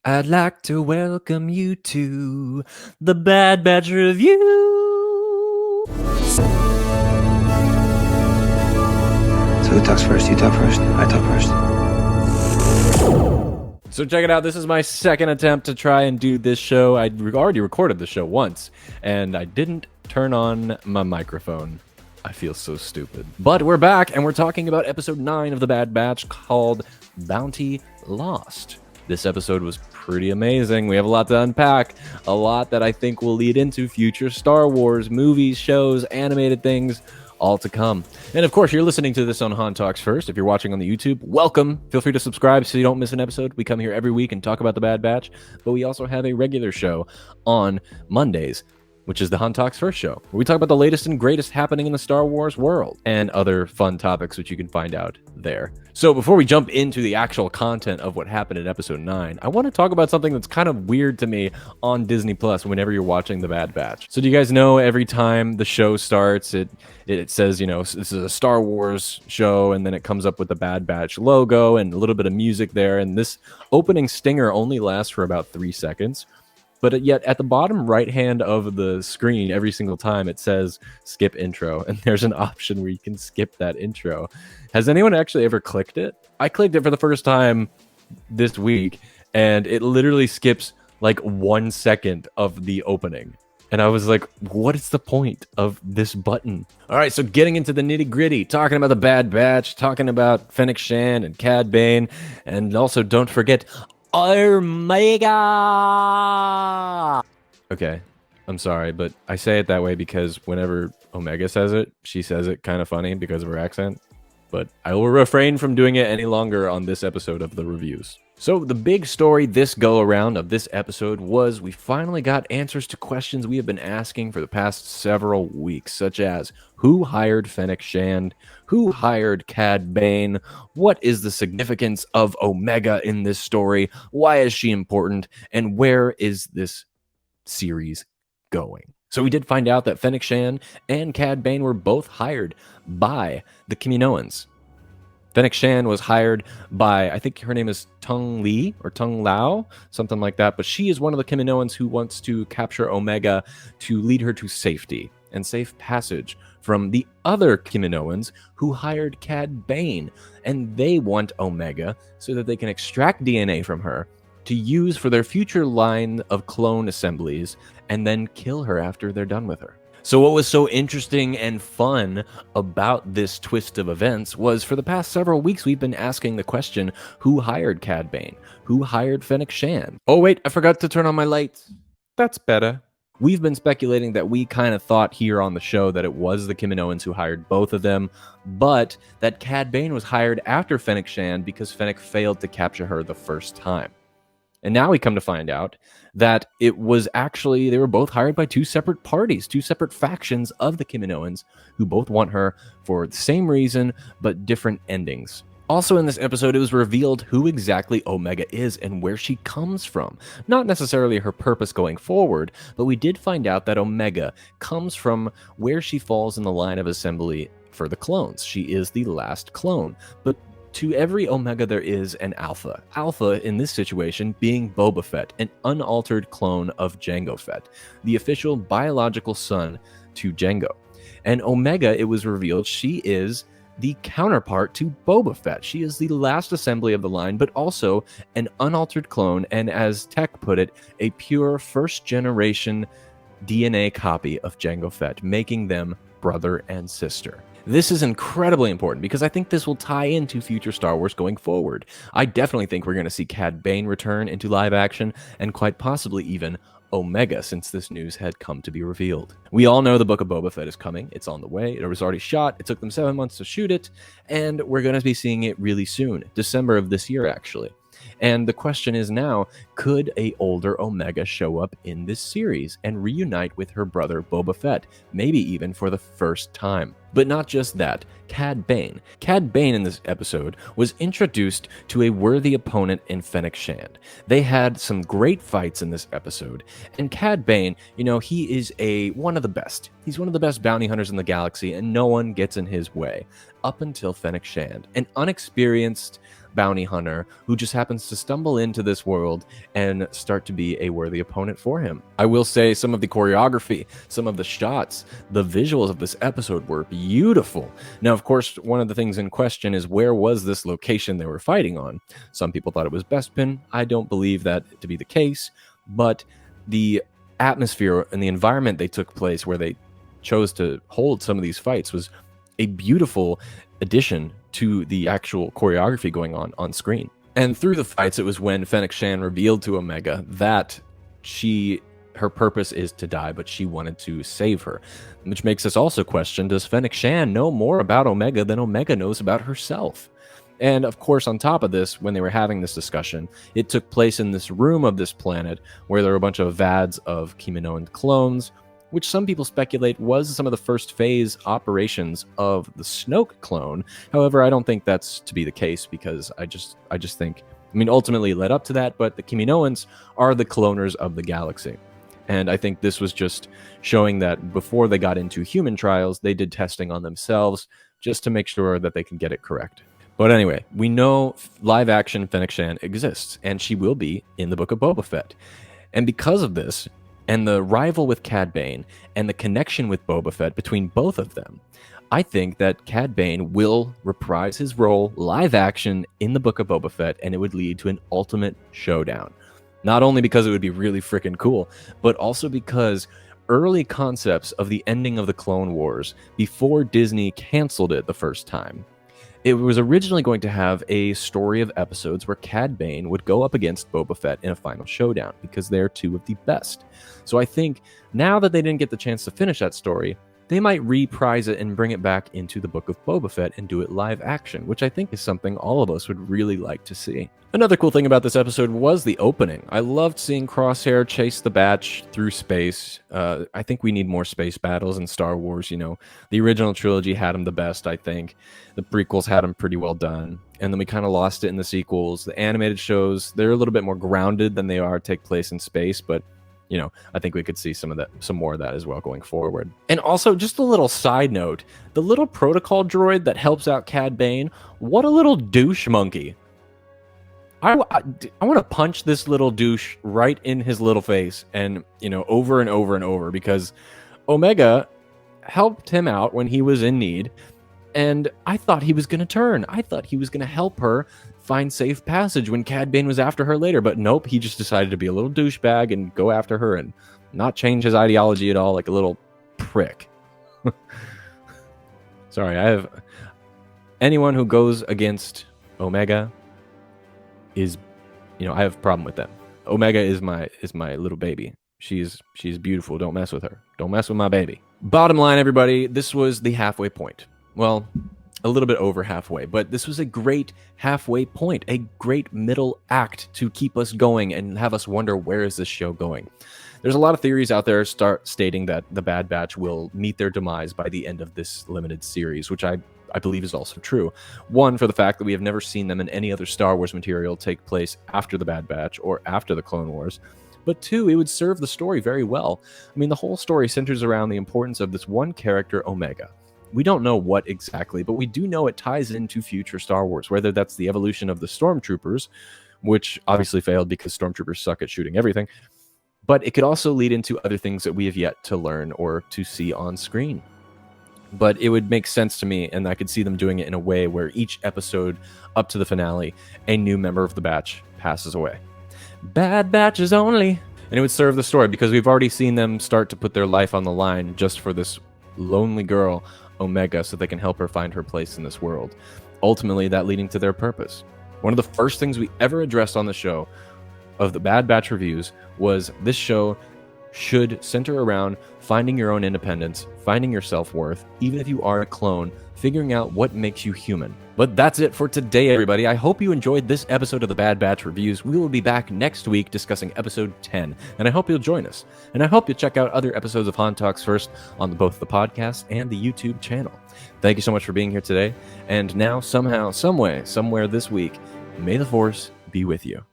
I'd like to welcome you to the Bad Batch Review. So who talks first? You talk first? I talk first. So check it out. This is my second attempt to try and do this show. I already recorded the show once, and I didn't turn on my microphone. I feel so stupid. But we're back, and we're talking about episode 9 of the Bad Batch called Bounty Lost. This episode was pretty amazing. We have a lot to unpack, a lot that I think will lead into future Star Wars movies, shows, animated things, all to come. And of course, you're listening to this on Han Talks First. If you're watching on the YouTube, welcome. Feel free to subscribe so you don't miss an episode. We come here every week and talk about the Bad Batch, but we also have a regular show on Mondays, which is the Han Talks First show, where we talk about the latest and greatest happening in the Star Wars world and other fun topics which you can find out there. So before we jump into the actual content of what happened in episode 9, I want to talk about something that's kind of weird to me on Disney Plus whenever you're watching the Bad Batch. So do you guys know every time the show starts, it says, you know, this is a Star Wars show, and then it comes up with the Bad Batch logo and a little bit of music there, and this opening stinger only lasts for about 3 seconds. But yet at the bottom right hand of the screen, every single time it says skip intro, and there's an option where you can skip that intro. Has anyone actually ever clicked it? I clicked it for the first time this week, and it literally skips like 1 second of the opening. And I was like, what is the point of this button? All right, so getting into the nitty gritty, talking about the Bad Batch, talking about Fennec Shand and Cad Bane, and also don't forget Omega! Okay, I'm sorry, but I say it that way because whenever Omega says it, she says it kind of funny because of her accent. But I will refrain from doing it any longer on this episode of the reviews. So the big story this go-around of this episode was we finally got answers to questions we have been asking for the past several weeks, such as who hired Fennec Shand, who hired Cad Bane, what is the significance of Omega in this story, why is she important, and where is this series going? So we did find out that Fennec Shand and Cad Bane were both hired by the Kaminoans. Fennec Shand was hired by, I think her name is Tung Li or Tung Lao, something like that. But she is one of the Kaminoans who wants to capture Omega to lead her to safety and safe passage from the other Kaminoans who hired Cad Bane. And they want Omega so that they can extract DNA from her to use for their future line of clone assemblies and then kill her after they're done with her. So what was so interesting and fun about this twist of events was for the past several weeks we've been asking the question, who hired Cad Bane? Who hired Fennec Shand? Oh wait, I forgot to turn on my lights. That's better. We've been speculating that we kind of thought here on the show that it was the Kaminoans who hired both of them, but that Cad Bane was hired after Fennec Shand because Fennec failed to capture her the first time. And now we come to find out that it was actually, they were both hired by two separate parties, two separate factions of the Kaminoans who both want her for the same reason, but different endings. Also in this episode, it was revealed who exactly Omega is and where she comes from. Not necessarily her purpose going forward, but we did find out that Omega comes from where she falls in the line of assembly for the clones. She is the last clone, but to every Omega there is an Alpha. Alpha, in this situation, being Boba Fett, an unaltered clone of Jango Fett, the official biological son to Jango. And Omega, it was revealed, she is the counterpart to Boba Fett. She is the last assembly of the line, but also an unaltered clone, and as Tech put it, a pure first-generation DNA copy of Jango Fett, making them brother and sister. This is incredibly important because I think this will tie into future Star Wars going forward. I definitely think we're going to see Cad Bane return into live action, and quite possibly even Omega, since this news had come to be revealed. We all know the Book of Boba Fett is coming. It's on the way. It was already shot. It took them 7 months to shoot it, and we're going to be seeing it really soon, December of this year, actually. And the question is now, could a older Omega show up in this series and reunite with her brother Boba Fett, maybe even for the first time? But not just that, Cad Bane. Cad Bane in this episode was introduced to a worthy opponent in Fennec Shand. They had some great fights in this episode, and Cad Bane, you know, he is one of the best. He's one of the best bounty hunters in the galaxy, and no one gets in his way. Up until Fennec Shand, an unexperienced, bounty hunter who just happens to stumble into this world and start to be a worthy opponent for him. I will say some of the choreography, some of the shots, the visuals of this episode were beautiful. Now, of course, one of the things in question is where was this location they were fighting on? Some people thought it was Bespin. I don't believe that to be the case, but the atmosphere and the environment they took place where they chose to hold some of these fights was a beautiful addition to the actual choreography going on screen. And through the fights, it was when Fennec Shan revealed to Omega that her purpose is to die, but she wanted to save her, which makes us also question, does Fennec Shan know more about Omega than Omega knows about herself? And of course, on top of this, when they were having this discussion, it took place in this room of this planet where there were a bunch of VADs of Kiminoan clones, which some people speculate was some of the first phase operations of the Snoke clone. However, I don't think that's to be the case, because I just think, I mean, ultimately it led up to that, but the Kiminoans are the cloners of the galaxy. And I think this was just showing that before they got into human trials, they did testing on themselves just to make sure that they can get it correct. But anyway, we know live-action Fennec Shan exists, and she will be in the Book of Boba Fett. And because of this, and the rival with Cad Bane, and the connection with Boba Fett between both of them, I think that Cad Bane will reprise his role live-action in the Book of Boba Fett, and it would lead to an ultimate showdown. Not only because it would be really freaking cool, but also because early concepts of the ending of the Clone Wars, before Disney canceled it the first time, it was originally going to have a story of episodes where Cad Bane would go up against Boba Fett in a final showdown, because they're two of the best. So I think now that they didn't get the chance to finish that story, they might reprise it and bring it back into the Book of Boba Fett and do it live action, which I think is something all of us would really like to see. Another cool thing about this episode was the opening. I loved seeing Crosshair chase the Batch through space. I think we need more space battles in Star Wars. You know, the original trilogy had them the best, I think. The prequels had them pretty well done. And then we kind of lost it in the sequels. The animated shows, they're a little bit more grounded than they take place in space, but you know, I think we could see some more of that as well going forward. And also, just a little side note, the little protocol droid that helps out Cad Bane, what a little douche monkey. I want to punch this little douche right in his little face, and, you know, over and over and over, because Omega helped him out when he was in need, and I thought he was going to turn. I thought he was going to help her find safe passage when Cad Bane was after her later, but nope, he just decided to be a little douchebag and go after her and not change his ideology at all, like a little prick. Sorry, I have anyone who goes against Omega is, you know, I have a problem with them. Omega is my little baby. She's beautiful. Don't mess with her. Don't mess with my baby. Bottom line, everybody, this was the halfway point. Well, a little bit over halfway, but this was a great halfway point, a great middle act to keep us going and have us wonder, where is this show going? There's a lot of theories out there stating that the Bad Batch will meet their demise by the end of this limited series, which I believe is also true. One, for the fact that we have never seen them in any other Star Wars material take place after the Bad Batch or after the Clone Wars. But two, it would serve the story very well. I mean, the whole story centers around the importance of this one character, Omega. We don't know what exactly, but we do know it ties into future Star Wars, whether that's the evolution of the Stormtroopers, which obviously failed because Stormtroopers suck at shooting everything, but it could also lead into other things that we have yet to learn or to see on screen. But it would make sense to me, and I could see them doing it in a way where each episode up to the finale, a new member of the Batch passes away. Bad Batches only! And it would serve the story, because we've already seen them start to put their life on the line just for this lonely girl, Omega, so they can help her find her place in this world. Ultimately, that leading to their purpose. One of the first things we ever addressed on the show of the Bad Batch reviews was this show should center around finding your own independence, finding your self-worth, even if you are a clone, figuring out what makes you human. But that's it for today, everybody. I hope you enjoyed this episode of the Bad Batch Reviews. We will be back next week discussing episode 10, and I hope you'll join us. And I hope you'll check out other episodes of Han Talks First on both the podcast and the YouTube channel. Thank you so much for being here today. And now, somehow, someway, somewhere this week, may the Force be with you.